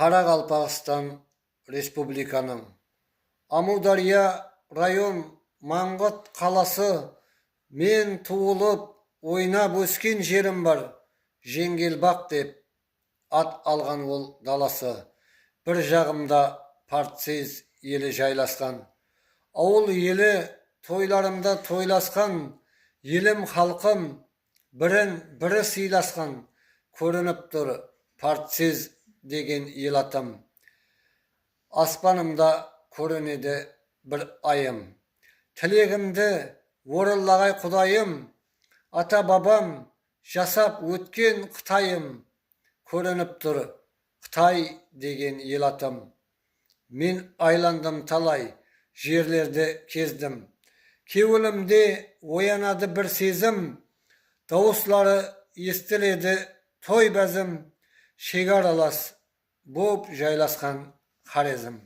Қарақалпақстан Республиканың Амудария район Маңғыт қаласы мен туылып ойнап өскен жерім бар. Жеңгелбақ деп ат алған ол даласы. Bir жағымда партсез елі жайласқан. Ауыл елі тойларымда тойласқан. Елім халқым бірін-бірі сыйласқан. Көрініп тұр партсез деген ел атым. Аспанымда көрінеді бір айым. Тілегімді орыллағай құдайым. Ата-бабам жасап өткен Қытайым. Көрініп тұр Қытай деген ел атым. Мен айландым талай, жерлерді кездім. Кеуілімде оянады бір сезім. Дауыслары естіледі той бәзім. Шекаралас боп жайласқан Хорезм.